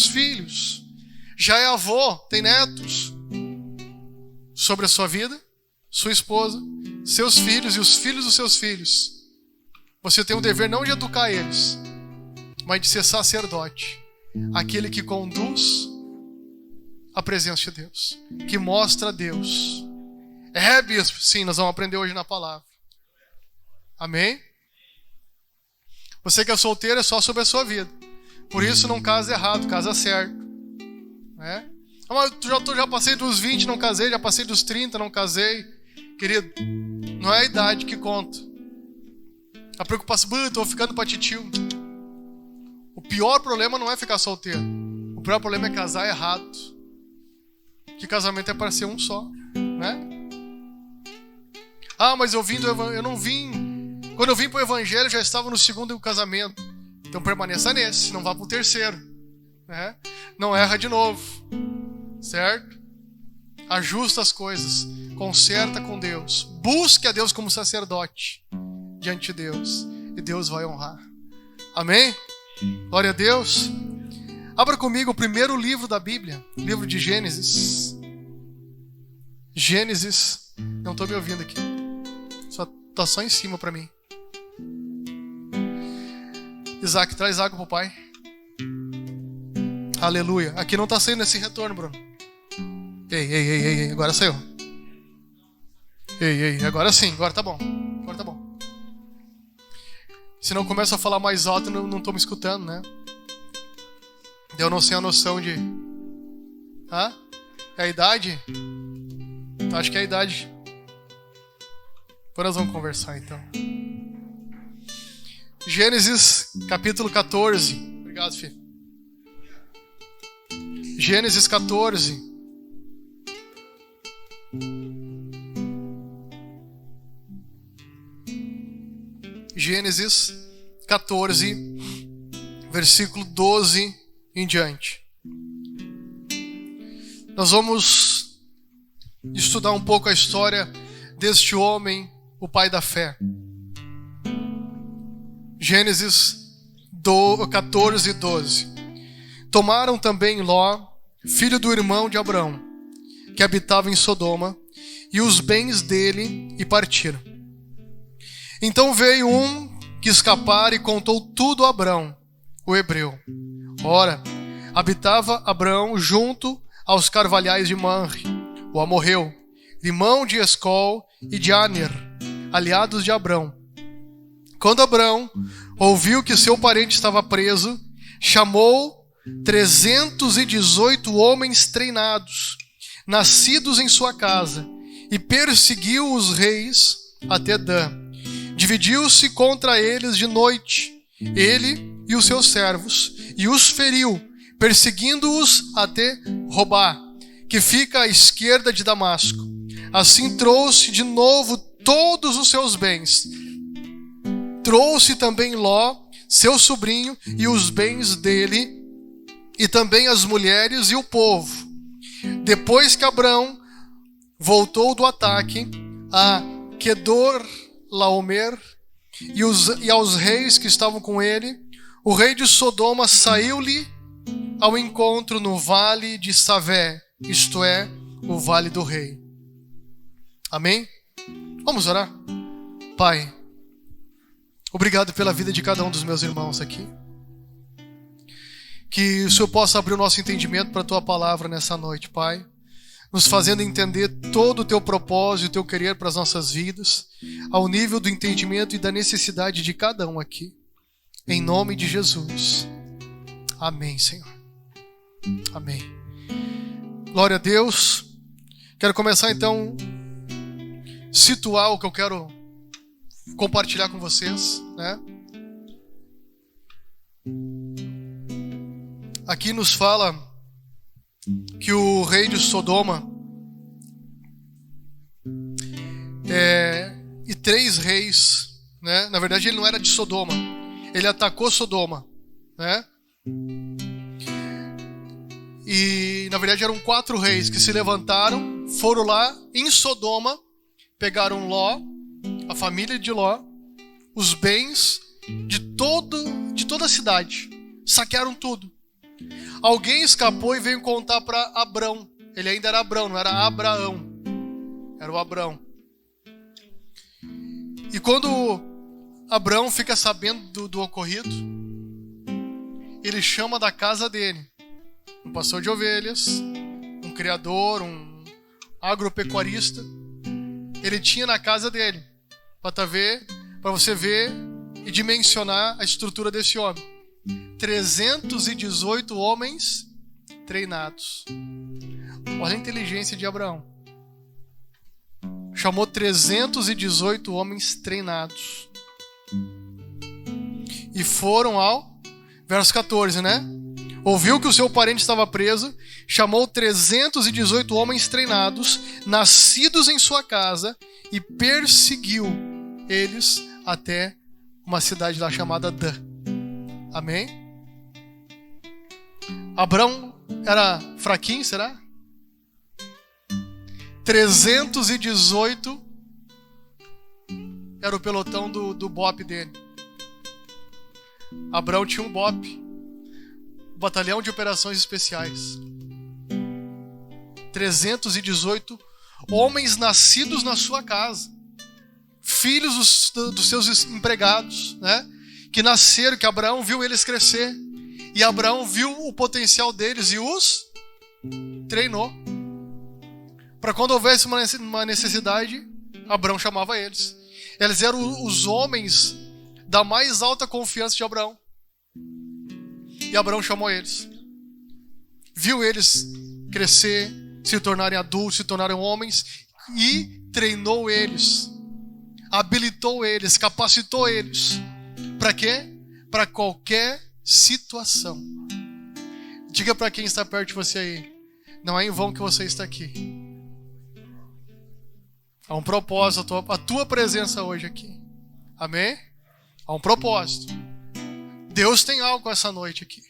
filhos, já é avô, tem netos, sobre a sua vida, sua esposa, seus filhos e os filhos dos seus filhos. Você tem o dever não de educar eles, mas de ser sacerdote, aquele que conduz a presença de Deus, que mostra a Deus. Bispo? Sim, nós vamos aprender hoje na palavra. Amém? Você que é solteiro é só sobre a sua vida. Por isso não casa errado, casa certo. Né? Mas já passei dos 20, não casei. Já passei dos 30, não casei. Querido, não é a idade que conta. A preocupação, estou ficando pra titio. O pior problema não é ficar solteiro. O pior problema é casar errado. Que casamento é para ser um só, né? Mas eu não vim. Quando eu vim para o evangelho, já estava no segundo casamento. Então permaneça nesse, não vá para o terceiro, né? Não erra de novo, certo? Ajusta as coisas, conserta com Deus, busque a Deus como sacerdote diante de Deus, e Deus vai honrar. Amém? Glória a Deus. Abra comigo o primeiro livro da Bíblia, livro de Gênesis. Gênesis. Não estou me ouvindo aqui. Tá só em cima para mim. Isaac, traz água pro pai. Aleluia. Aqui não tá saindo esse retorno, Bruno. Ei, agora saiu. Ei, agora sim, agora tá bom. Agora tá bom. Senão eu começo a falar mais alto e não tô me escutando, né? Eu não sei a noção de... É a idade? Acho que é a idade. Agora nós vamos conversar então. Gênesis capítulo 14. Obrigado, filho. Gênesis 14. Gênesis 14, versículo 12 em diante. Nós vamos estudar um pouco a história deste homem, o pai da fé. Gênesis 14, 12. Tomaram também Ló, filho do irmão de Abrão, que habitava em Sodoma, e os bens dele, e partiram. Então veio um que escapara e contou tudo a Abrão, o hebreu. Ora, habitava Abrão junto aos carvalhais de Manre, o amorreu, irmão de Escol e de Aner, aliados de Abrão. Quando Abrão ouviu que seu parente estava preso, chamou 318 homens treinados, nascidos em sua casa, e perseguiu os reis até Dan. Dividiu-se contra eles de noite, ele e os seus servos, e os feriu, perseguindo-os até Robá, que fica à esquerda de Damasco. Assim trouxe de novo todos os seus bens. Trouxe também Ló, seu sobrinho, e os bens dele, e também as mulheres e o povo. Depois que Abrão voltou do ataque a Quedorlaomer e aos reis que estavam com ele, o rei de Sodoma saiu-lhe ao encontro no vale de Savé, isto é, o vale do rei. Amém? Vamos orar? Pai, obrigado pela vida de cada um dos meus irmãos aqui. Que o Senhor possa abrir o nosso entendimento para a Tua palavra nessa noite, Pai. Nos fazendo entender todo o Teu propósito, o Teu querer para as nossas vidas, ao nível do entendimento e da necessidade de cada um aqui. Em nome de Jesus. Amém, Senhor. Amém. Glória a Deus. Quero começar então situar o que eu quero compartilhar com vocês, né? Aqui nos fala que o rei de Sodoma e 3 reis, né? Na verdade ele não era de Sodoma, ele atacou Sodoma, né? E na verdade eram 4 reis que se levantaram, foram lá em Sodoma, pegaram Ló, a família de Ló, os bens de toda a cidade, saquearam tudo. Alguém escapou e veio contar para Abrão. Ele ainda era Abrão, não era Abraão. Era o Abrão. E quando Abrão fica sabendo do ocorrido, ele chama da casa dele um pastor de ovelhas, um criador, um agropecuarista. Ele tinha na casa dele, para você ver e dimensionar a estrutura desse homem. 318 homens treinados. Olha a inteligência de Abraão. Chamou 318 homens treinados. E foram ao verso 14, né? Ouviu que o seu parente estava preso, chamou 318 homens treinados, nascidos em sua casa, e perseguiu eles até uma cidade lá chamada Dan. Amém? Abrão era fraquinho, será? 318 era o pelotão do BOP dele. Abrão tinha um BOP, Batalhão de Operações Especiais. 318 homens nascidos na sua casa, filhos dos seus empregados, né? Que nasceram, que Abraão viu eles crescer, e Abraão viu o potencial deles e os treinou. Para quando houvesse uma necessidade, Abraão chamava eles. Eles eram os homens da mais alta confiança de Abraão. E Abraão chamou eles. Viu eles crescer, se tornarem adultos, se tornarem homens, e treinou eles. Habilitou eles, capacitou eles. Para quê? Para qualquer situação. Diga para quem está perto de você aí: não é em vão que você está aqui. Há um propósito, a tua presença hoje aqui. Amém? Há um propósito. Deus tem algo essa noite aqui.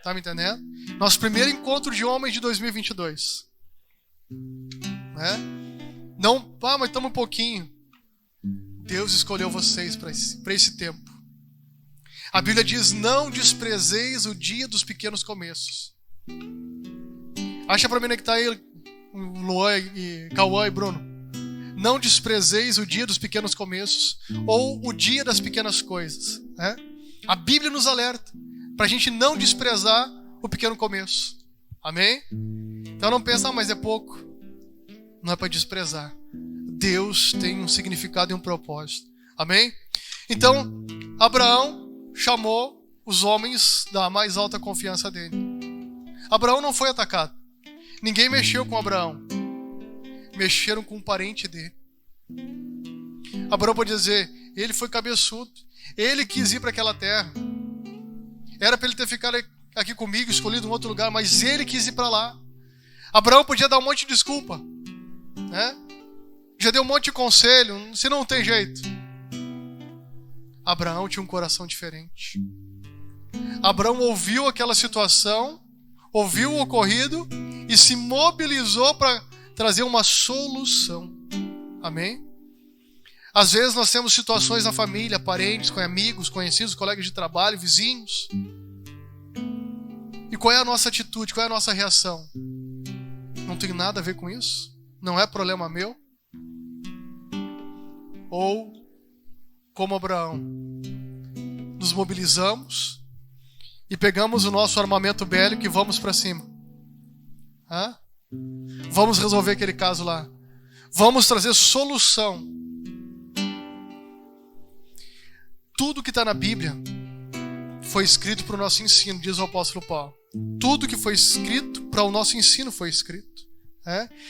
Tá me entendendo? Nosso primeiro encontro de homens de 2022. Né? Não, mas estamos um pouquinho. Deus escolheu vocês para esse tempo. A Bíblia diz: não desprezeis o dia dos pequenos começos. Acha para mim que está aí Luan e Cauã e Bruno. Não desprezeis o dia dos pequenos começos, ou o dia das pequenas coisas. Né? A Bíblia nos alerta para a gente não desprezar o pequeno começo. Amém? Então não pensa, mas é pouco. Não é para desprezar. Deus tem um significado e um propósito. Amém? Então, Abraão chamou os homens da mais alta confiança dele. Abraão não foi atacado. Ninguém mexeu com Abraão. Mexeram com um parente dele. Abraão pode dizer: ele foi cabeçudo, ele quis ir para aquela terra, era para ele ter ficado aqui comigo, escolhido um outro lugar, mas ele quis ir para lá. Abraão podia dar um monte de desculpa, né? Já deu um monte de conselho, se não tem jeito. Abraão tinha um coração diferente. Abraão ouviu aquela situação, ouviu o ocorrido e se mobilizou para trazer uma solução. Amém? Às vezes nós temos situações na família, parentes, com amigos, conhecidos, colegas de trabalho, vizinhos. E qual é a nossa atitude? Qual é a nossa reação? Não tem nada a ver com isso? Não é problema meu? Ou, como Abraão, nos mobilizamos e pegamos o nosso armamento bélico e vamos para cima? Hã? Vamos resolver aquele caso lá. Vamos trazer solução. Tudo que está na Bíblia foi escrito para o nosso ensino, diz o apóstolo Paulo. Tudo que foi escrito para o nosso ensino foi escrito.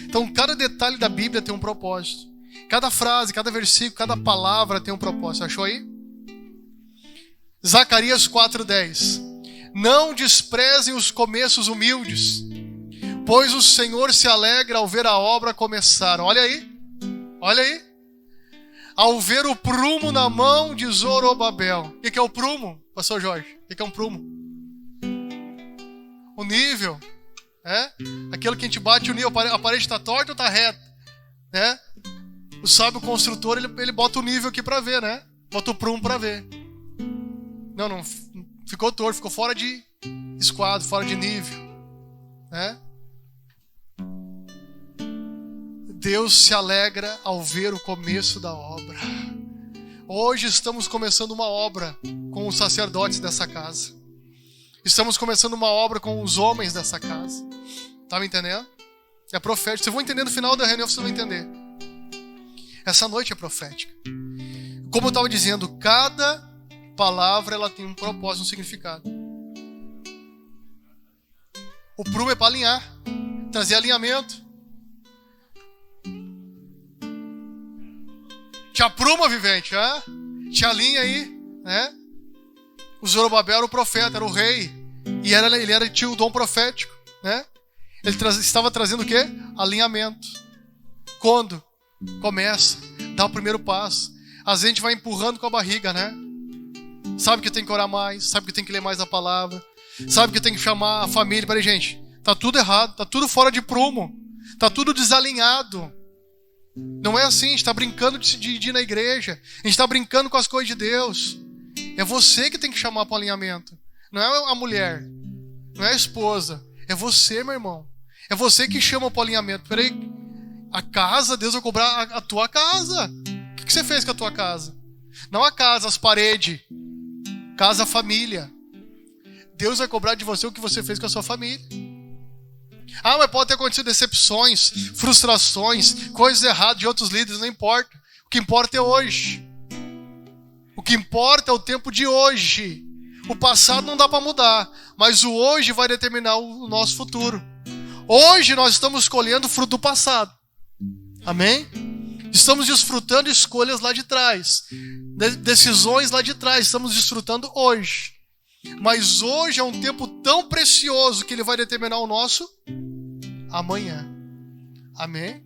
Então, cada detalhe da Bíblia tem um propósito. Cada frase, cada versículo, cada palavra tem um propósito. Achou aí? Zacarias 4:10. Não desprezem os começos humildes, pois o Senhor se alegra ao ver a obra começar. Olha aí. Olha aí. Ao ver o prumo na mão de Zorobabel. O que é o prumo, pastor Jorge? O que é um prumo? O nível. Aquilo que a gente bate o nível. A parede está torta ou está reta? O sábio construtor, ele bota o nível aqui para ver, né? Bota o prumo para ver. Não, ficou torto, ficou fora de esquadro, fora de nível, né? Deus se alegra ao ver o começo da obra. Hoje estamos começando uma obra com os sacerdotes dessa casa. Estamos começando uma obra com os homens dessa casa. Tá me entendendo? É profético. Vocês vão entender no final da reunião, vocês vão entender. Essa noite é profética. Como eu estava dizendo, cada palavra ela tem um propósito, um significado. O prumo é para alinhar, trazer alinhamento. Te apruma, vivente, te alinha aí, né? O Zorobabel era o profeta, era o rei, e ele tinha o dom profético, né? Ele estava trazendo o quê? Alinhamento. Quando começa, dá o primeiro passo. Às vezes a gente vai empurrando com a barriga, né? Sabe que tem que orar mais, sabe que tem que ler mais a palavra, sabe que tem que chamar a família. Peraí, gente, tá tudo errado, tá tudo fora de prumo, tá tudo desalinhado. Não é assim, a gente está brincando de ir na igreja, a gente está brincando com as coisas de Deus. É você que tem que chamar para o alinhamento. Não é a mulher, não é a esposa, é você, meu irmão. É você que chama para o alinhamento. Peraí, a casa, Deus vai cobrar a tua casa. O que você fez com a tua casa? Não a casa, as paredes. Casa, família. Deus vai cobrar de você o que você fez com a sua família. Ah, mas pode ter acontecido decepções, frustrações, coisas erradas de outros líderes, não importa. O que importa é hoje. O que importa é o tempo de hoje. O passado não dá para mudar, mas o hoje vai determinar o nosso futuro. Hoje nós estamos colhendo o fruto do passado. Amém? Estamos desfrutando escolhas lá de trás, decisões lá de trás, estamos desfrutando hoje. Mas hoje é um tempo tão precioso que ele vai determinar o nosso amanhã. Amém?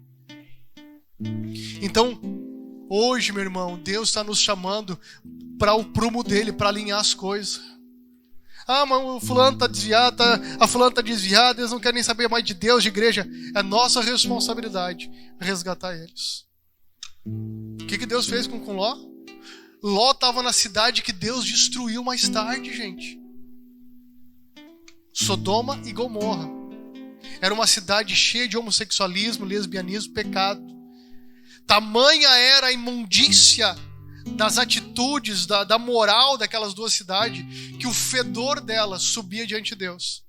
Então, hoje, meu irmão, Deus está nos chamando para o prumo dele, para alinhar as coisas. Ah, mas o fulano está desviado, a fulana está desviada, eles não querem nem saber mais de Deus, de igreja. É nossa responsabilidade resgatar eles. O que Deus fez com Ló? Ló estava na cidade que Deus destruiu mais tarde, gente. Sodoma e Gomorra. Era uma cidade cheia de homossexualismo, lesbianismo, pecado. Tamanha era a imundícia das atitudes, da moral daquelas duas cidades, que o fedor delas subia diante de Deus.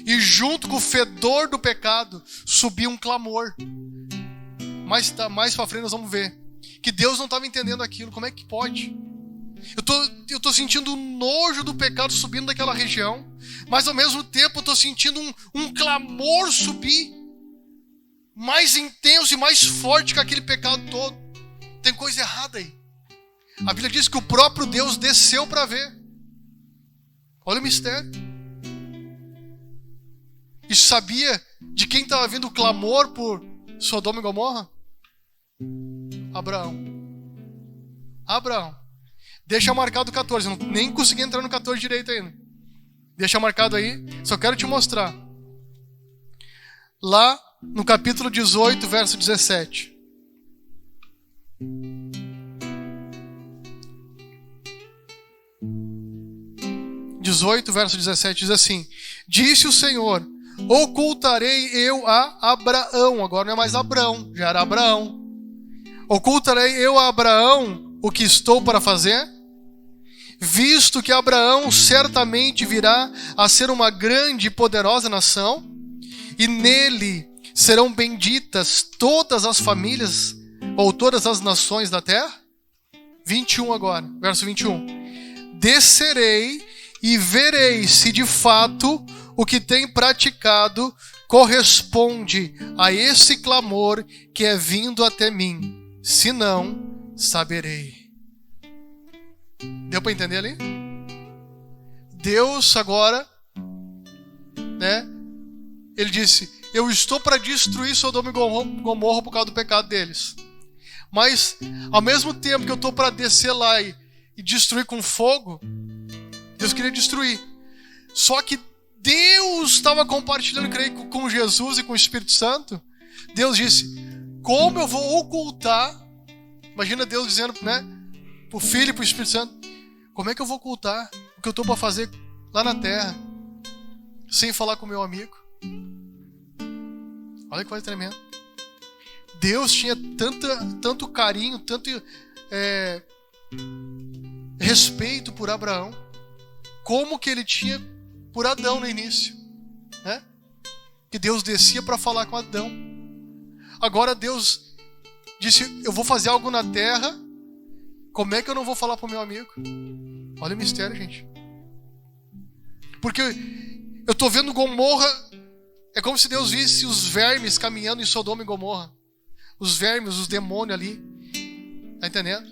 E junto com o fedor do pecado, subia um clamor. Mais pra frente nós vamos ver que Deus não estava entendendo aquilo. Como é que pode? Eu tô sentindo o nojo do pecado subindo daquela região, mas ao mesmo tempo eu tô sentindo um clamor subir mais intenso e mais forte que aquele pecado todo. Tem coisa errada aí. A Bíblia diz que o próprio Deus desceu para ver. Olha o mistério. E sabia de quem estava vindo o clamor por Sodoma e Gomorra? Abraão. Deixa marcado o 14. Eu nem consegui entrar no 14 direito ainda. Deixa marcado aí. Só quero te mostrar. Lá no capítulo 18, verso 17. 18, verso 17 diz assim: disse o Senhor: ocultarei eu a Abraão. Agora não é mais Abrão, já era Abraão. Ocultarei eu a Abraão o que estou para fazer? Visto que Abraão certamente virá a ser uma grande e poderosa nação, e nele serão benditas todas as famílias ou todas as nações da terra. 21 agora, verso 21. Descerei e verei se de fato o que tem praticado corresponde a esse clamor que é vindo até mim. Se não, saberei. Deu para entender ali? Deus agora, né? Ele disse: eu estou para destruir Sodoma e Gomorra por causa do pecado deles. Mas, ao mesmo tempo que eu estou para descer lá e destruir com fogo, Deus queria destruir. Só que Deus estava compartilhando, creio, com Jesus e com o Espírito Santo. Deus disse: como eu vou ocultar? Imagina Deus dizendo, né, para o Filho e para o Espírito Santo: como é que eu vou ocultar o que eu estou para fazer lá na terra, sem falar com o meu amigo. Olha que coisa tremenda. Deus tinha tanto carinho, tanto respeito por Abraão, como que ele tinha por Adão no início, né? Que Deus descia para falar com Adão. Agora Deus disse: eu vou fazer algo na terra, como é que eu não vou falar para o meu amigo? Olha o mistério, gente. Porque eu estou vendo Gomorra, é como se Deus visse os vermes caminhando em Sodoma e Gomorra. Os vermes, os demônios ali. Tá entendendo?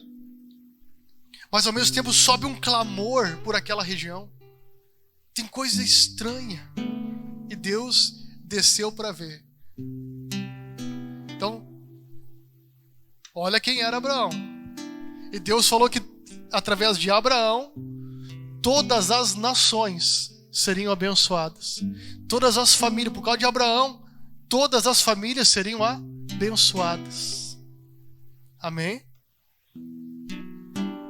Mas ao mesmo tempo sobe um clamor por aquela região. Tem coisa estranha. E Deus desceu para ver. Então, olha quem era Abraão. E Deus falou que através de Abraão, todas as nações seriam abençoadas. Todas as famílias, por causa de Abraão, todas as famílias seriam abençoadas. Amém?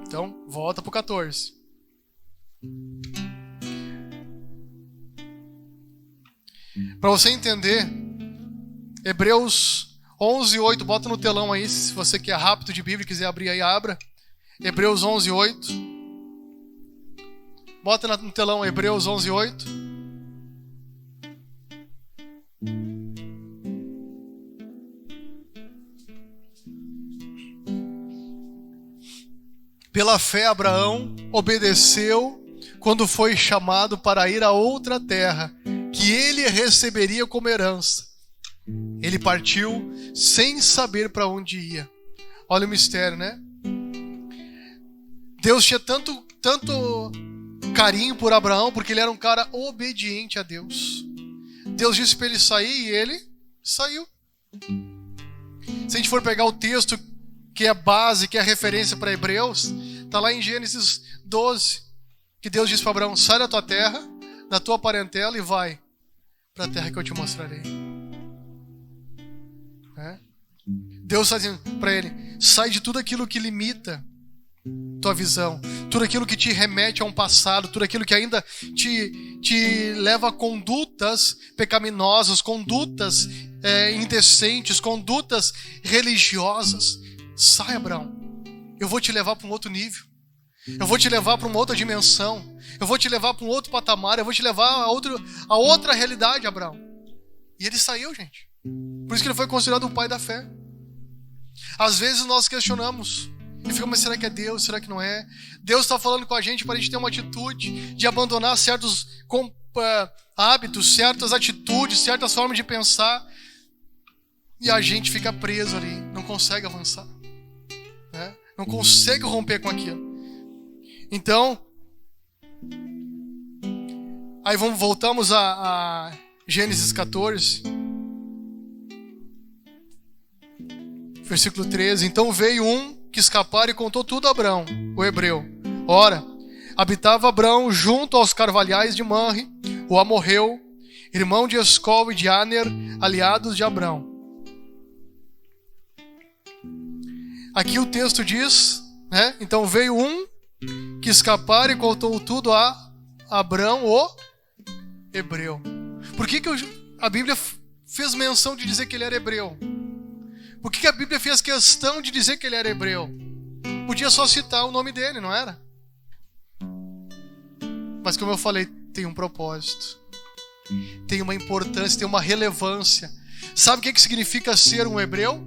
Então, volta para o 14. Para você entender, Hebreus 11:8, bota no telão aí, se você que é rápido de Bíblia e quiser abrir aí, abra. Hebreus 11:8. Bota no telão Hebreus 11:8. Pela fé, Abraão obedeceu quando foi chamado para ir a outra terra, que ele receberia como herança. Ele partiu sem saber para onde ia. Olha o mistério, né? Deus tinha tanto carinho por Abraão, porque ele era um cara obediente a Deus. Deus disse para ele sair e ele saiu. Se a gente for pegar o texto que é a base, que é a referência para Hebreus, está lá em Gênesis 12, que Deus disse para Abraão: sai da tua terra, da tua parentela e vai para a terra que eu te mostrarei. Deus está dizendo para ele: sai de tudo aquilo que limita tua visão, tudo aquilo que te remete a um passado, tudo aquilo que ainda te leva a condutas pecaminosas, condutas indecentes, condutas religiosas. Sai, Abraão. Eu vou te levar para um outro nível. Eu vou te levar para uma outra dimensão. Eu vou te levar para um outro patamar. Eu vou te levar a outra realidade, Abraão. E ele saiu, gente. Por isso que ele foi considerado o pai da fé. Às vezes nós questionamos e ficamos: mas será que é Deus? Será que não é? Deus está falando com a gente para a gente ter uma atitude de abandonar certos hábitos, certas atitudes, certas formas de pensar. E a gente fica preso ali, não consegue avançar, né? Não consegue romper com aquilo. Então, aí voltamos a Gênesis 14, versículo 13. Então veio um que escapara e contou tudo a Abraão, o hebreu. Ora, habitava Abraão junto aos carvalhais de Manre, o amorreu, irmão de Escol e de Aner, aliados de Abraão. Aqui o texto diz, né? Então veio um que escapara e contou tudo a Abraão, o hebreu. Por que a Bíblia fez menção de dizer que ele era hebreu? Por que a Bíblia fez questão de dizer que ele era hebreu? Podia só citar o nome dele, não era? Mas como eu falei, tem um propósito, tem uma importância, tem uma relevância. Sabe o que significa ser um hebreu?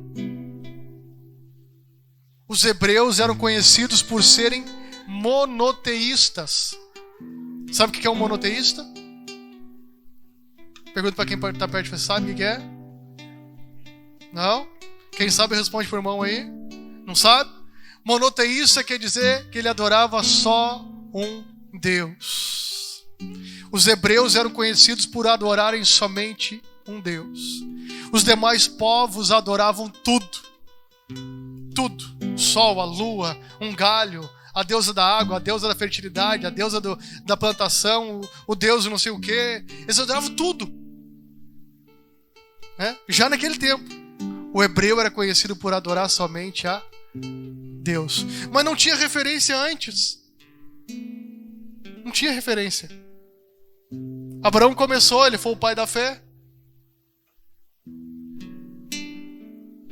Os hebreus eram conhecidos por serem monoteístas. Sabe o que é um monoteísta? Pergunta para quem está perto: você sabe o que é? Não? Quem sabe responde por mão aí. Não sabe? Monoteísta quer dizer que ele adorava só um Deus. Os hebreus eram conhecidos por adorarem somente um Deus. Os demais povos adoravam tudo. Tudo. O sol, a lua, um galho, a deusa da água, a deusa da fertilidade, a deusa da plantação, o deus não sei o quê. Eles adoravam tudo. Já naquele tempo, o hebreu era conhecido por adorar somente a Deus. Mas não tinha referência antes. Não tinha referência. Abraão começou, ele foi o pai da fé.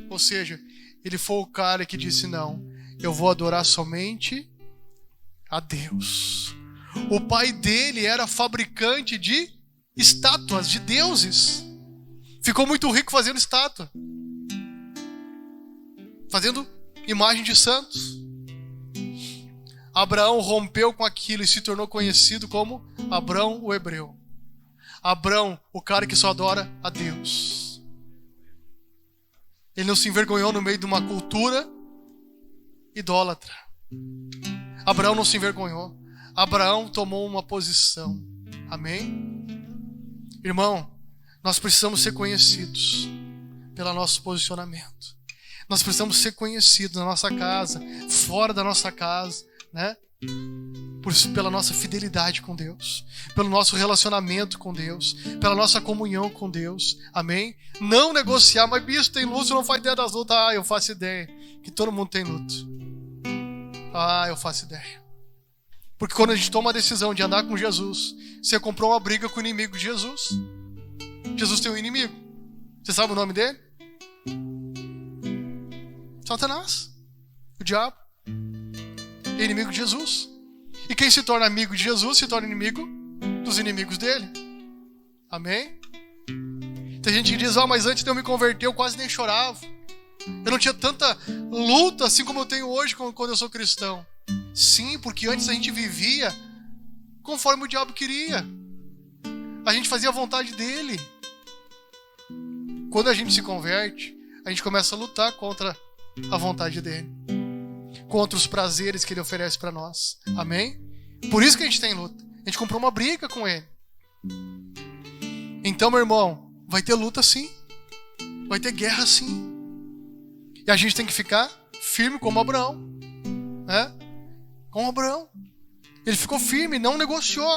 Ou seja, ele foi o cara que disse: não, eu vou adorar somente a Deus. O pai dele era fabricante de estátuas, de deuses. Ficou muito rico fazendo estátua, fazendo imagem de santos. Abraão rompeu com aquilo e se tornou conhecido como Abrão o hebreu. Abrão, o cara que só adora a Deus. Ele não se envergonhou no meio de uma cultura idólatra. Abraão não se envergonhou. Abraão tomou uma posição. Amém? Irmão, nós precisamos ser conhecidos pelo nosso posicionamento. Nós precisamos ser conhecidos na nossa casa, fora da nossa casa, né? Pela nossa fidelidade com Deus, pelo nosso relacionamento com Deus, pela nossa comunhão com Deus. Amém? Não negociar, mas bicho, tem luto, não faz ideia das lutas. Eu faço ideia que todo mundo tem luto. Eu faço ideia. Porque quando a gente toma a decisão de andar com Jesus, você comprou uma briga com o inimigo de Jesus. Jesus tem um inimigo. Você sabe o nome dele? Satanás. O diabo. É inimigo de Jesus. E quem se torna amigo de Jesus se torna inimigo dos inimigos dele. Amém? Tem gente que diz: mas antes de eu me converter eu quase nem chorava. Eu não tinha tanta luta assim como eu tenho hoje quando eu sou cristão. Sim, porque antes a gente vivia conforme o diabo queria. A gente fazia a vontade dele. Quando a gente se converte, a gente começa a lutar contra a vontade dele, contra os prazeres que ele oferece para nós. Amém? Por isso que a gente tem luta. A gente comprou uma briga com ele. Então, meu irmão, vai ter luta sim. Vai ter guerra sim. E a gente tem que ficar firme como Abraão, né? Como Abraão. Ele ficou firme, não negociou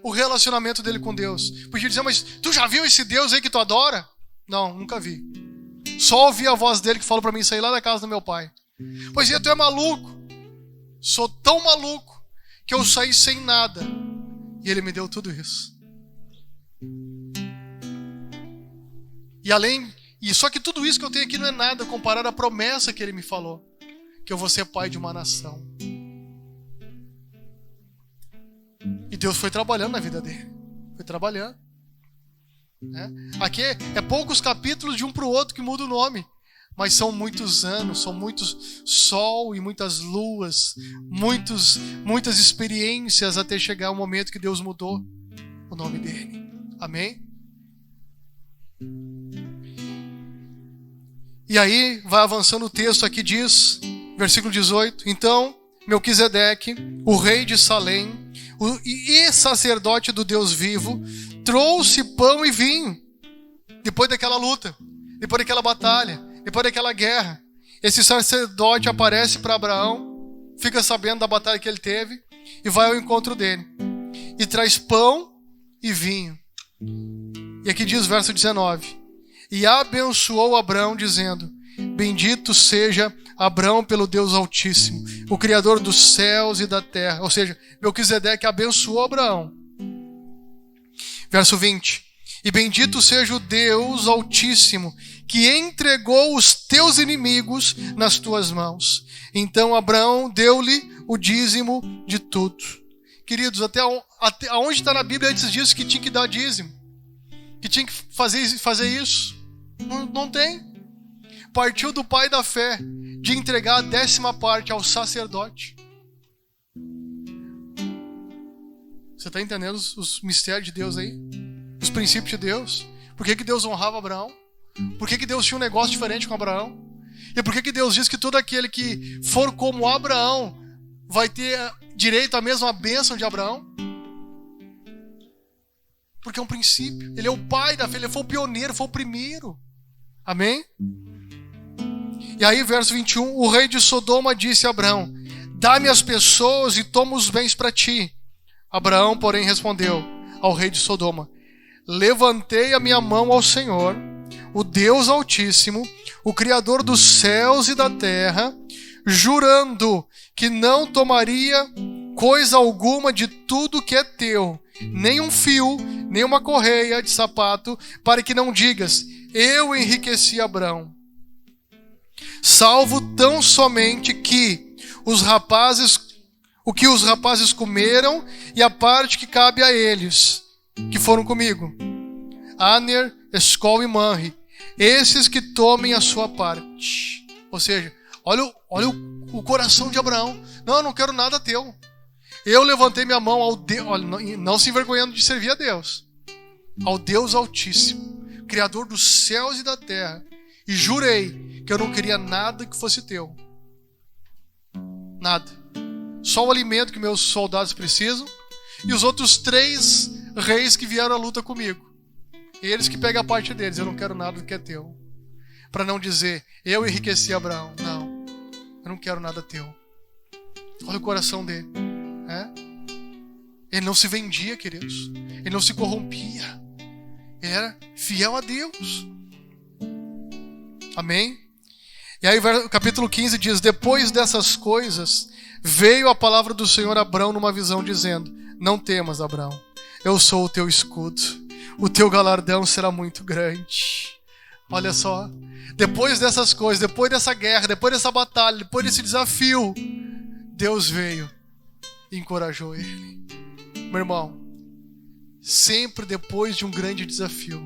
o relacionamento dele com Deus. Podia dizer: mas tu já viu esse Deus aí que tu adora? Não, nunca vi. Só ouvi a voz dele que falou para mim sair lá da casa do meu pai. Pois é, tu é maluco. Sou tão maluco que eu saí sem nada. E ele me deu tudo isso. E só que tudo isso que eu tenho aqui não é nada comparado à promessa que ele me falou, que eu vou ser pai de uma nação. E Deus foi trabalhando na vida dele. Foi trabalhando. Aqui é poucos capítulos de um para o outro que muda o nome. Mas são muitos anos, são muitos sol e muitas luas, muitas experiências até chegar o momento que Deus mudou o nome dele. Amém? E aí, vai avançando o texto aqui, diz, versículo 18: então, Melquisedeque, o rei de Salém, e sacerdote do Deus vivo, trouxe pão e vinho. Depois daquela luta, depois daquela batalha, depois daquela guerra, esse sacerdote aparece para Abraão, fica sabendo da batalha que ele teve e vai ao encontro dele. E traz pão e vinho. E aqui diz verso 19: e abençoou Abraão, dizendo: bendito seja Abraão pelo Deus Altíssimo, o Criador dos céus e da terra. Ou seja, Melquisedeque abençoou Abraão. Verso 20: e bendito seja o Deus Altíssimo, que entregou os teus inimigos nas tuas mãos. Então Abraão deu-lhe o dízimo de tudo. Queridos, até onde está na Bíblia antes disso que tinha que dar dízimo? Que tinha que fazer isso? Não tem. Partiu do pai da fé de entregar a 10ª parte ao sacerdote. Você está entendendo os mistérios de Deus aí? Os princípios de Deus? Por que Deus honrava Abraão? Por que Deus tinha um negócio diferente com Abraão? E por que Deus diz que todo aquele que for como Abraão vai ter direito à mesma bênção de Abraão? Porque é um princípio. Ele é o pai da fé, ele foi o pioneiro, foi o primeiro. Amém? E aí, verso 21, o rei de Sodoma disse a Abraão: dá-me as pessoas e toma os bens para ti. Abraão, porém, respondeu ao rei de Sodoma: levantei a minha mão ao Senhor, o Deus Altíssimo, o Criador dos céus e da terra, jurando que não tomaria coisa alguma de tudo que é teu, nem um fio, nem uma correia de sapato, para que não digas, eu enriqueci Abrão. Salvo tão somente o que os rapazes comeram e a parte que cabe a eles, que foram comigo. Aner, Escol e Manre, esses que tomem a sua parte. Ou seja, olha o coração de Abraão. Não, eu não quero nada teu. Eu levantei minha mão ao Deus, não se envergonhando de servir a Deus, ao Deus Altíssimo, Criador dos céus e da terra, e jurei que eu não queria nada que fosse teu. Nada. Só o alimento que meus soldados precisam e os outros 3 reis que vieram à luta comigo. Eles que pegam a parte deles. Eu não quero nada que é teu. Para não dizer, eu enriqueci Abraão. Não, eu não quero nada teu. Olha o coração dele. Ele não se vendia, queridos. Ele não se corrompia. Ele era fiel a Deus. Amém? E aí o capítulo 15 diz, depois dessas coisas, veio a palavra do Senhor a Abrão numa visão, dizendo, não temas, Abrão, eu sou o teu escudo, o teu galardão será muito grande. Olha só, depois dessas coisas, depois dessa guerra, depois dessa batalha, depois desse desafio, Deus veio e encorajou ele. Meu irmão, sempre depois de um grande desafio,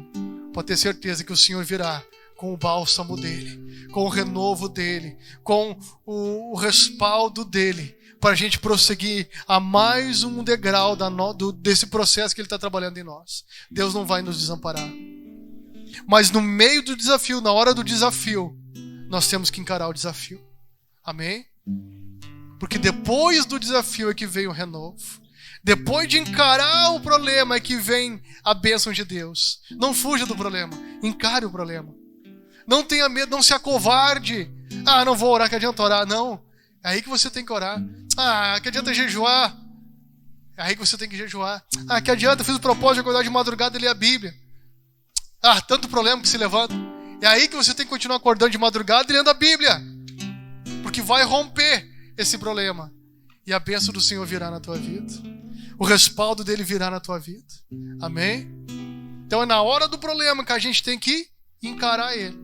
pode ter certeza que o Senhor virá com o bálsamo dele, com o renovo dele, com o respaldo dele, para a gente prosseguir a mais um degrau desse processo que ele está trabalhando em nós. Deus não vai nos desamparar. Mas no meio do desafio, na hora do desafio, nós temos que encarar o desafio. Amém? Porque depois do desafio é que vem o renovo. Depois de encarar o problema é que vem a bênção de Deus. Não fuja do problema, encare o problema. Não tenha medo, não se acovarde. Não vou orar, que adianta orar. Não, é aí que você tem que orar. Que adianta jejuar. É aí que você tem que jejuar. Que adianta, eu fiz o propósito de acordar de madrugada e ler a Bíblia. Tanto problema que se levanta. É aí que você tem que continuar acordando de madrugada e lendo a Bíblia. Porque vai romper esse problema. E a bênção do Senhor virá na tua vida. O respaldo dele virá na tua vida. Amém? Então é na hora do problema que a gente tem que encarar ele.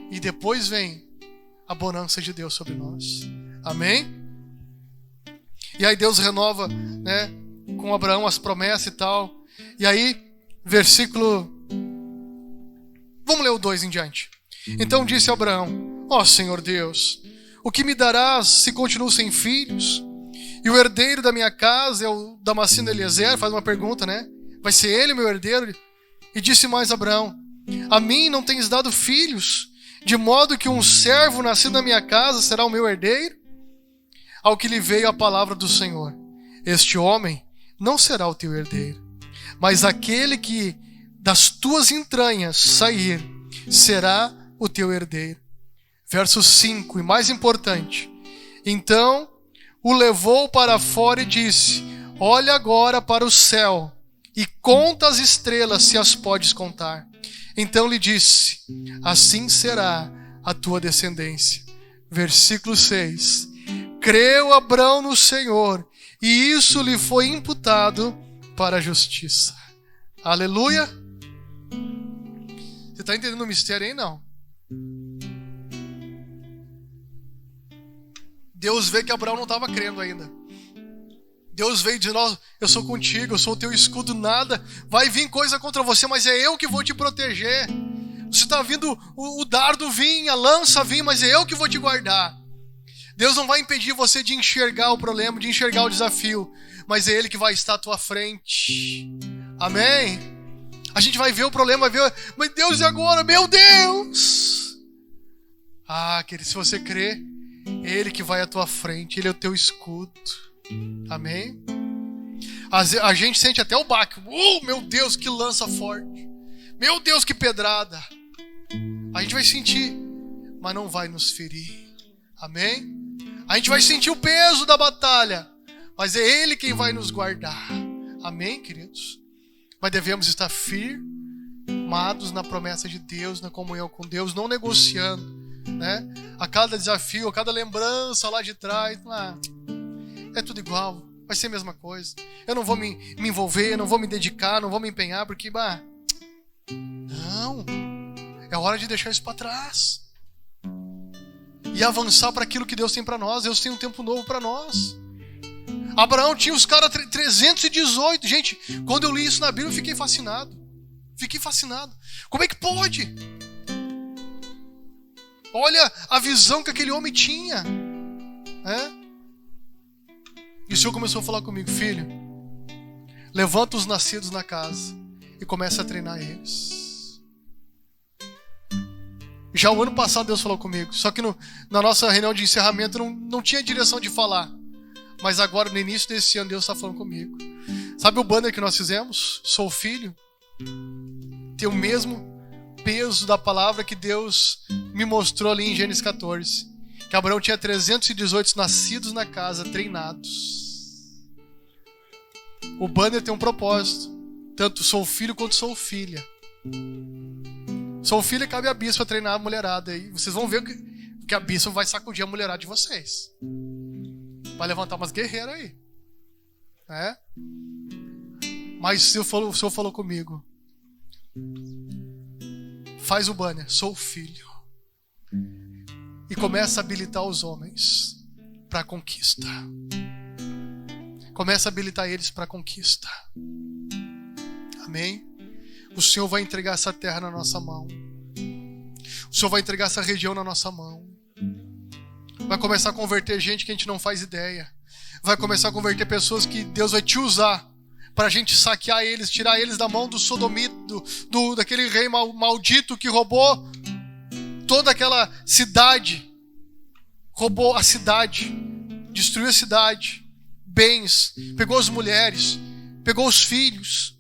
E depois vem a bonança de Deus sobre nós. Amém? E aí Deus renova, com Abraão as promessas e tal. E aí, versículo... Vamos ler o 2 em diante. Então disse Abraão, Senhor Deus, o que me darás se continuo sem filhos? E o herdeiro da minha casa é o Damasceno Eliezer. Faz uma pergunta, Vai ser ele o meu herdeiro? E disse mais Abraão, a mim não tens dado filhos, de modo que um servo nascido na minha casa será o meu herdeiro? Ao que lhe veio a palavra do Senhor, este homem não será o teu herdeiro, mas aquele que das tuas entranhas sair será o teu herdeiro. Verso 5, e mais importante, então o levou para fora e disse, olha agora para o céu e conta as estrelas se as podes contar. Então lhe disse, assim será a tua descendência. Versículo 6. Creu Abrão no Senhor, e isso lhe foi imputado para a justiça. Aleluia! Você está entendendo o mistério aí? Não. Deus vê que Abraão não estava crendo ainda. Deus veio dizendo, eu sou contigo, eu sou o teu escudo, nada vai vir coisa contra você, mas é eu que vou te proteger. Você está vindo, o dardo vir, a lança vir, mas é eu que vou te guardar. Deus não vai impedir você de enxergar o problema, de enxergar o desafio, mas é Ele que vai estar à tua frente. Amém? A gente vai ver o problema, vai ver, mas Deus, e agora? Meu Deus! Querido, se você crê, é Ele que vai à tua frente, Ele é o teu escudo. Amém? A gente sente até o baque. Meu Deus, que lança forte. Meu Deus, que pedrada. A gente vai sentir, mas não vai nos ferir. Amém? A gente vai sentir o peso da batalha, mas é Ele quem vai nos guardar. Amém, queridos? Mas devemos estar firmados na promessa de Deus, na comunhão com Deus, não negociando, A cada desafio, a cada lembrança lá de trás, é tudo igual, vai ser a mesma coisa. Eu não vou me envolver, eu não vou me dedicar, não vou me empenhar, porque, não. É hora de deixar isso para trás. E avançar para aquilo que Deus tem para nós. Deus tem um tempo novo para nós. Abraão tinha os caras 318. Gente, quando eu li isso na Bíblia, eu fiquei fascinado. Como é que pode? Olha a visão que aquele homem tinha. E o Senhor começou a falar comigo: filho, levanta os nascidos na casa e começa a treinar eles. Já o ano passado Deus falou comigo, só que na nossa reunião de encerramento não tinha direção de falar. Mas agora, no início desse ano, Deus está falando comigo. Sabe o banner que nós fizemos? Sou filho. Tem o mesmo peso da palavra que Deus me mostrou ali em Gênesis 14. Que Abraão tinha 318 nascidos na casa, treinados. O banner tem um propósito. Tanto sou filho quanto sou filha. Sou filha, cabe a bispa treinar a mulherada. E vocês vão ver que a bispa vai sacudir a mulherada de vocês. Vai levantar umas guerreiras aí. Mas o Senhor falou comigo: faz o banner, sou filho. E começa a habilitar os homens para a conquista. Começa a habilitar eles para a conquista. Amém? O Senhor vai entregar essa terra na nossa mão. O Senhor vai entregar essa região na nossa mão. Vai começar a converter gente que a gente não faz ideia. Vai começar a converter pessoas que Deus vai te usar para a gente saquear eles, tirar eles da mão do sodomita, daquele rei maldito que roubou toda aquela cidade. Roubou a cidade, destruiu a cidade, bens, pegou as mulheres, pegou os filhos.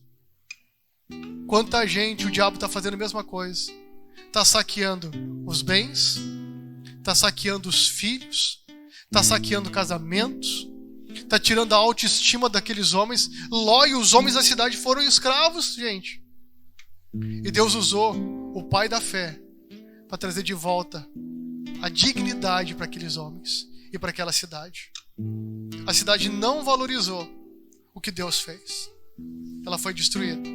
Quanta gente o diabo está fazendo a mesma coisa. Está saqueando os bens, está saqueando os filhos, está saqueando casamentos, está tirando a autoestima daqueles homens. Ló e os homens da cidade foram escravos, gente. E Deus usou o pai da fé para trazer de volta a dignidade para aqueles homens e para aquela cidade. A cidade não valorizou o que Deus fez. Ela foi destruída.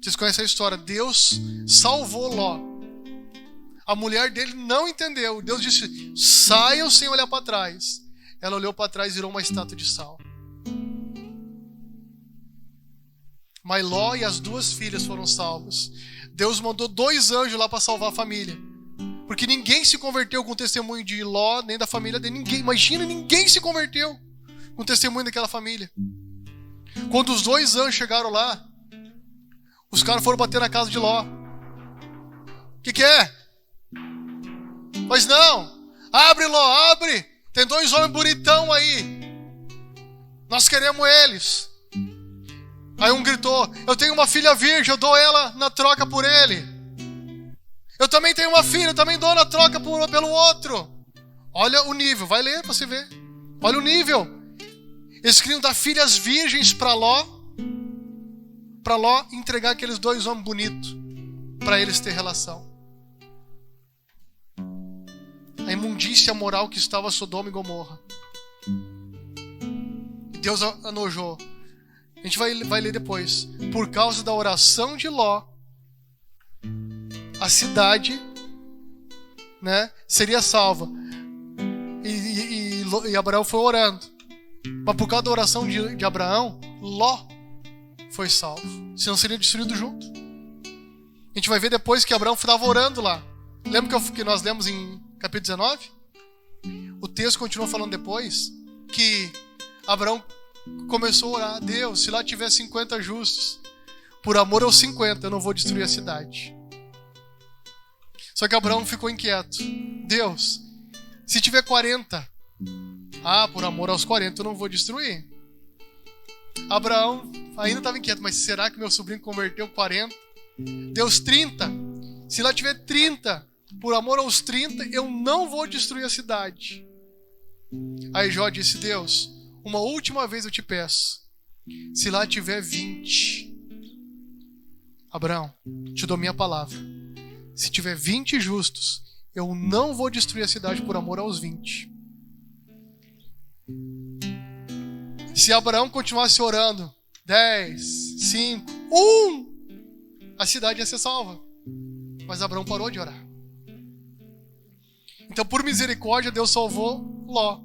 Vocês conhecem a história? Deus salvou Ló. A mulher dele não entendeu. Deus disse: saiam sem olhar para trás. Ela olhou para trás e virou uma estátua de sal. Mas Ló e as 2 filhas foram salvos. Deus mandou 2 anjos lá para salvar a família. Porque ninguém se converteu com o testemunho de Ló, nem da família dele. Ninguém, imagina, ninguém se converteu com o testemunho daquela família. Quando os 2 anjos chegaram lá, os caras foram bater na casa de Ló. O que é? Mas não. Abre, Ló, abre. Tem 2 homens bonitão aí. Nós queremos eles. Aí um gritou: eu tenho uma filha virgem, eu dou ela na troca por ele. Eu também tenho uma filha, eu também dou na troca pelo outro. Olha o nível, vai ler para você ver. Olha o nível. Eles queriam dar filhas virgens para Ló entregar aqueles 2 homens bonitos, para eles ter relação. A imundícia moral que estava Sodoma e Gomorra. Deus anojou. A gente vai ler depois. Por causa da oração de Ló, a cidade, seria salva. E Abraão foi orando. Mas por causa da oração de Abraão, Ló foi salvo. Senão seria destruído junto. A gente vai ver depois que Abraão estava orando lá. Lembra que nós lemos em capítulo 19? O texto continua falando depois que Abraão começou a orar: Deus, se lá tiver 50 justos, por amor aos 50 eu não vou destruir a cidade. Só que Abraão ficou inquieto. Deus, se tiver 40, por amor aos 40 eu não vou destruir. Abraão ainda estava inquieto: mas será que meu sobrinho converteu 40? Deus, 30. Se lá tiver 30, por amor aos 30 eu não vou destruir a cidade. Aí Jó disse: Deus, uma última vez eu te peço, se lá tiver 20, Abraão, te dou minha palavra, se tiver 20 justos, eu não vou destruir a cidade por amor aos 20. Se Abraão continuasse orando, 10, 5, 1, a cidade ia ser salva. Mas Abraão parou de orar. Então, por misericórdia, Deus salvou Ló.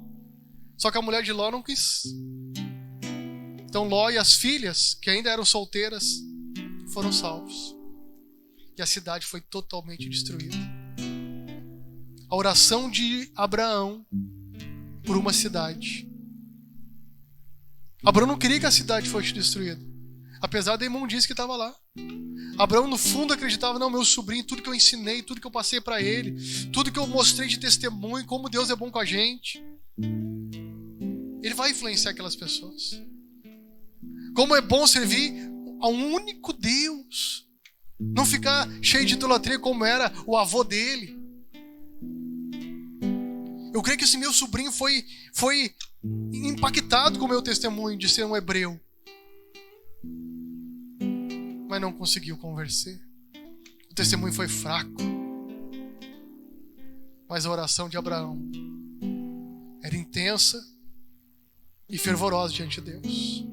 Só que a mulher de Ló não quis. Então, Ló e as filhas, que ainda eram solteiras, foram salvos. E a cidade foi totalmente destruída. A oração de Abraão por uma cidade. Abraão não queria que a cidade fosse destruída, apesar da imundícia que estava lá. Abraão, no fundo, acreditava: não, meu sobrinho, tudo que eu ensinei, tudo que eu passei para ele, tudo que eu mostrei de testemunho, como Deus é bom com a gente, ele vai influenciar aquelas pessoas. Como é bom servir a um único Deus. Não ficar cheio de idolatria como era o avô dele. Eu creio que esse meu sobrinho foi impactado com o meu testemunho de ser um hebreu. Mas não conseguiu convencer. O testemunho foi fraco. Mas a oração de Abraão era intensa e fervorosa diante de Deus.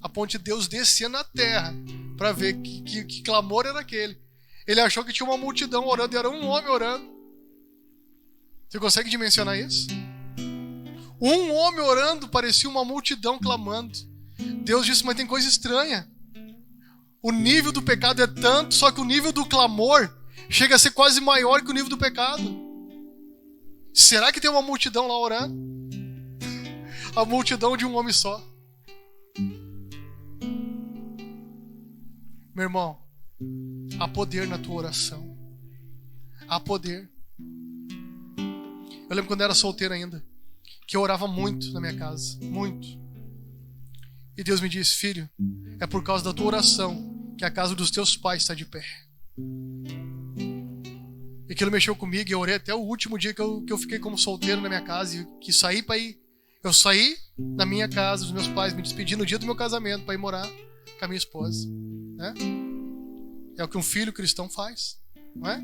A ponte de Deus descia na terra para ver que clamor era aquele. Ele achou que tinha uma multidão orando e era um homem orando. Você consegue dimensionar isso? Um homem orando parecia uma multidão clamando. Deus disse: mas tem coisa estranha. O nível do pecado é tanto, só que o nível do clamor chega a ser quase maior que o nível do pecado. Será que tem uma multidão lá orando? A multidão de um homem só. Meu irmão, há poder na tua oração. Há poder. Eu lembro quando eu era solteiro ainda, que eu orava muito na minha casa. Muito. E Deus me disse: filho, é por causa da tua oração que a casa dos teus pais está de pé. E aquilo mexeu comigo e eu orei até o último dia que eu fiquei como solteiro na minha casa. E que saí para ir. Eu saí da minha casa, dos meus pais, me despedi no dia do meu casamento para ir morar com a minha esposa. Né? É o que um filho cristão faz. Não é?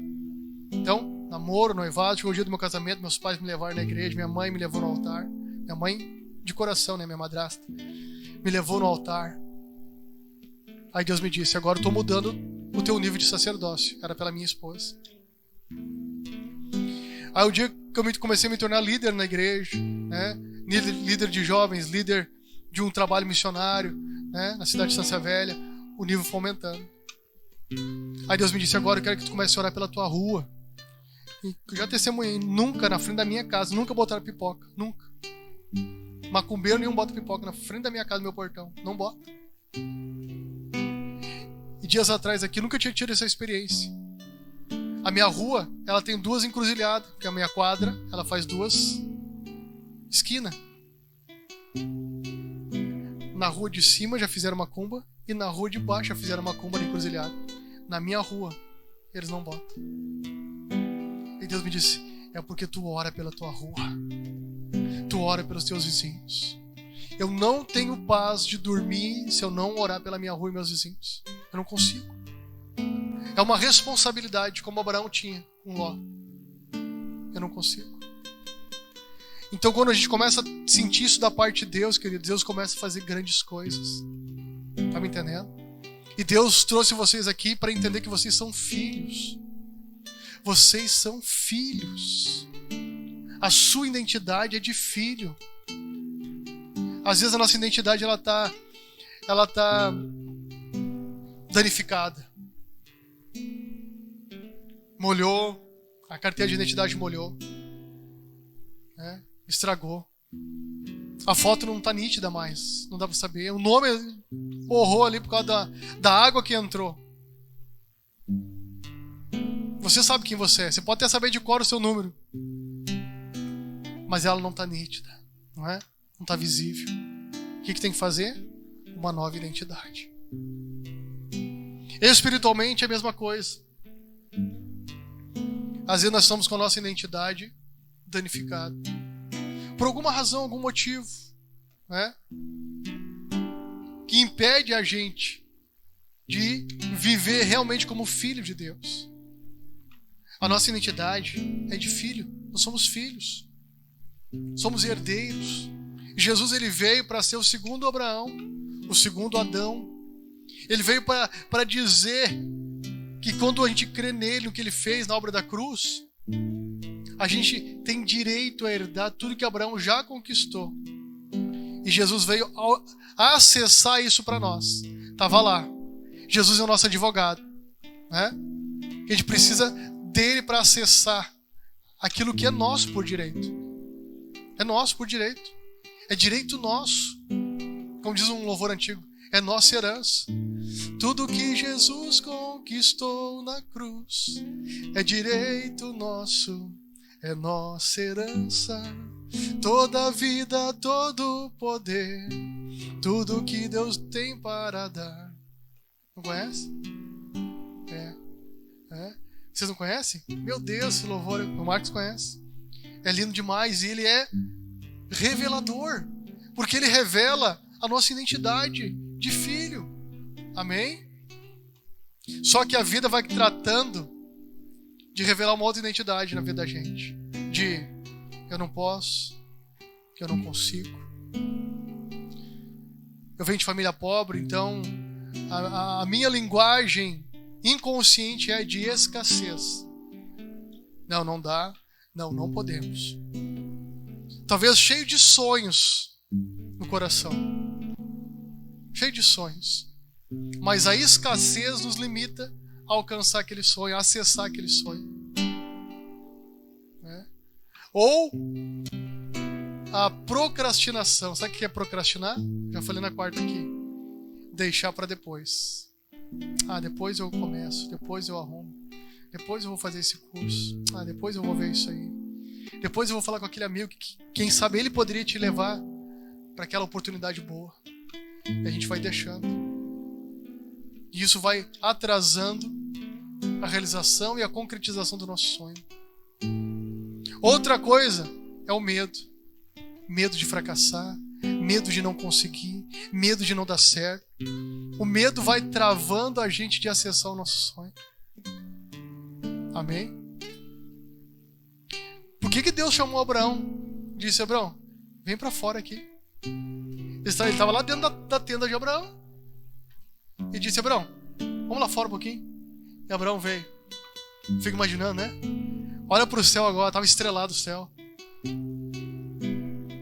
Então, namoro, noivado, chegou o dia do meu casamento, meus pais me levaram na igreja, minha mãe me levou no altar. Minha mãe de coração, né? Minha madrasta. Me levou no altar. Aí Deus me disse: agora eu estou mudando o teu nível de sacerdócio. Era pela minha esposa. Aí o dia que eu comecei a me tornar líder na igreja, né? Líder de jovens, líder de um trabalho missionário, né? Na cidade de Estância Velha, o nível foi aumentando. Aí Deus me disse: agora eu quero que tu comece a orar pela tua rua. E eu já testemunhei: nunca na frente da minha casa, nunca botaram pipoca, nunca. Macumbeiro nenhum bota pipoca na frente da minha casa, no meu portão, não bota. E dias atrás aqui, nunca tinha tido essa experiência. A minha rua, ela tem 2 encruzilhadas, que a minha quadra, ela faz 2 esquinas. Na rua de cima já fizeram macumba e na rua de baixo já fizeram macumba na encruzilhada. Na minha rua, eles não botam. E Deus me disse: é porque tu ora pela tua rua. Tu ora pelos teus vizinhos. Eu não tenho paz de dormir se eu não orar pela minha rua e meus vizinhos. Eu não consigo. É uma responsabilidade, como Abraão tinha com Ló. Eu não consigo. Então, quando a gente começa a sentir isso da parte de Deus, querido, Deus começa a fazer grandes coisas. Tá me entendendo? E Deus trouxe vocês aqui para entender que vocês são filhos. Vocês são filhos. A sua identidade é de filho. Às vezes a nossa identidade ela tá danificada. Molhou, a carteira de identidade molhou, né? Estragou. A foto não tá nítida mais, não dá para saber. O nome borrou ali por causa da água que entrou. Você sabe quem você é. Você pode até saber de cor o seu número, mas ela não tá nítida, não é? Não tá visível. O que tem que fazer? Uma nova identidade. Espiritualmente é a mesma coisa. Às vezes nós estamos com a nossa identidade danificada. Por alguma razão, algum motivo, né? Que impede a gente de viver realmente como filho de Deus. A nossa identidade é de filho. Nós somos filhos. Somos herdeiros. Jesus, ele veio para ser o segundo Abraão, o segundo Adão. Ele veio para dizer que quando a gente crê nele, no que ele fez na obra da cruz, a gente tem direito a herdar tudo que Abraão já conquistou. E Jesus veio acessar isso para nós. Estava lá. Jesus é o nosso advogado, né? A gente precisa dele para acessar aquilo que é nosso por direito. É nosso por direito. É direito nosso. Como diz um louvor antigo, é nossa herança. Tudo que Jesus conquistou na cruz é direito nosso, é nossa herança. Toda a vida, todo o poder, tudo que Deus tem para dar. Não conhece? Vocês não conhecem? Meu Deus, esse louvor, o Marcos conhece. É lindo demais e ele é revelador, porque ele revela a nossa identidade de filho. Amém? Só que a vida vai tratando de revelar uma outra identidade na vida da gente. De eu não posso, que eu não consigo. Eu venho de família pobre, então a minha linguagem inconsciente é de escassez. Não dá. Não podemos. Talvez cheio de sonhos no coração. Cheio de sonhos. Mas a escassez nos limita a alcançar aquele sonho, a acessar aquele sonho. Né? Ou a procrastinação. Sabe o que é procrastinar? Já falei na quarta aqui. Deixar para depois. Depois eu começo, depois eu arrumo, depois eu vou fazer esse curso, depois eu vou ver isso aí, depois eu vou falar com aquele amigo que quem sabe ele poderia te levar para aquela oportunidade boa. E a gente vai deixando. E isso vai atrasando a realização e a concretização do nosso sonho. Outra coisa é o medo. Medo de fracassar, medo de não conseguir, medo de não dar certo. O medo vai travando a gente de acessar o nosso sonho. Amém? Por que Deus chamou Abraão? Disse: Abraão, vem para fora aqui. Ele estava lá dentro da tenda de Abraão. E disse: Abraão, vamos lá fora um pouquinho. E Abraão veio. Fico imaginando, né? Olha para o céu agora, estava estrelado o céu.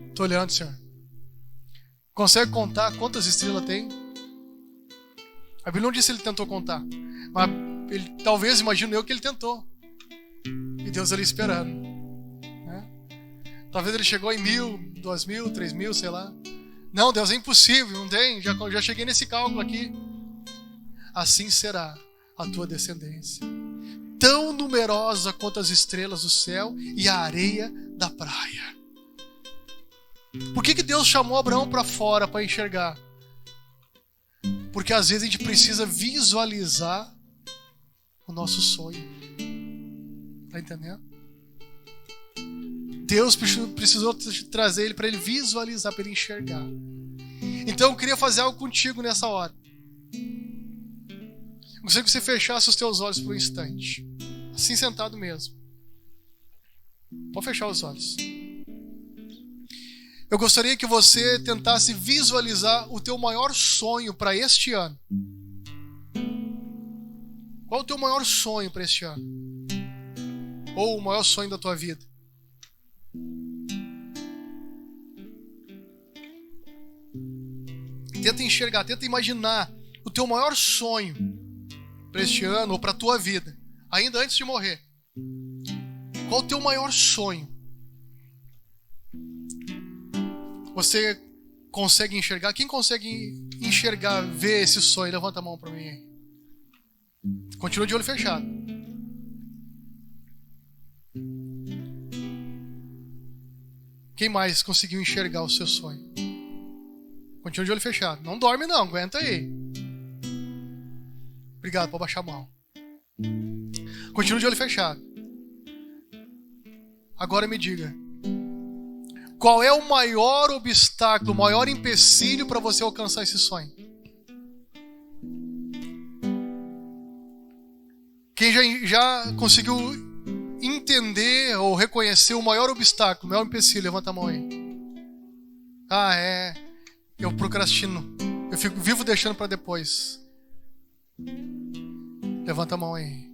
Estou olhando, Senhor. Consegue contar quantas estrelas tem? A Bíblia não disse que ele tentou contar, mas ele, talvez, imagino eu, que ele tentou. E Deus ali esperando. Né? Talvez ele chegou em 1.000, 2.000, 3.000, sei lá. Não, Deus, é impossível, não tem. Já cheguei nesse cálculo aqui. Assim será a tua descendência. Tão numerosa quanto as estrelas do céu e a areia da praia. Por que Deus chamou Abraão para fora para enxergar? Porque às vezes a gente precisa visualizar o nosso sonho. Tá entendendo? Deus precisou trazer ele para ele visualizar, para ele enxergar. Então eu queria fazer algo contigo nessa hora. Eu gostaria que você fechasse os teus olhos por um instante. Assim sentado mesmo. Pode fechar os olhos. Eu gostaria que você tentasse visualizar o teu maior sonho para este ano. Qual é o teu maior sonho para este ano? Ou o maior sonho da tua vida? Tenta enxergar, tenta imaginar o teu maior sonho para este ano ou para a tua vida, ainda antes de morrer. Qual é o teu maior sonho? Você consegue enxergar? Quem consegue enxergar, ver esse sonho? Levanta a mão para mim aí. Continua de olho fechado. Quem mais conseguiu enxergar o seu sonho? Continua de olho fechado. Não dorme não, aguenta aí. Obrigado, pode baixar a mão. Continua de olho fechado. Agora me diga. Qual é o maior obstáculo, o maior empecilho para você alcançar esse sonho? Quem já conseguiu entender ou reconhecer o maior obstáculo, o maior empecilho, levanta a mão aí. Eu procrastino. Eu vivo deixando para depois. Levanta a mão aí.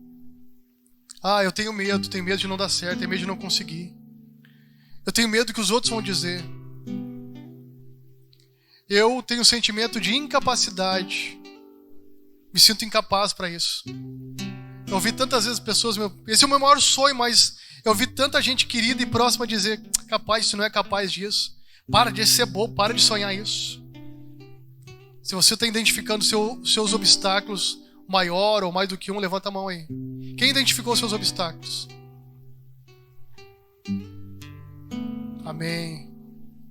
Eu tenho medo de não dar certo, tenho medo de não conseguir. Eu tenho medo do que os outros vão dizer. Eu tenho um sentimento de incapacidade. Me sinto incapaz para isso. Eu ouvi tantas vezes pessoas, esse é o meu maior sonho, mas eu ouvi tanta gente querida e próxima dizer, capaz, você não é capaz disso. Para de ser bobo, para de sonhar isso. Se você está identificando seus obstáculos, maior ou mais do que um, levanta a mão aí. Quem identificou seus obstáculos? Amém.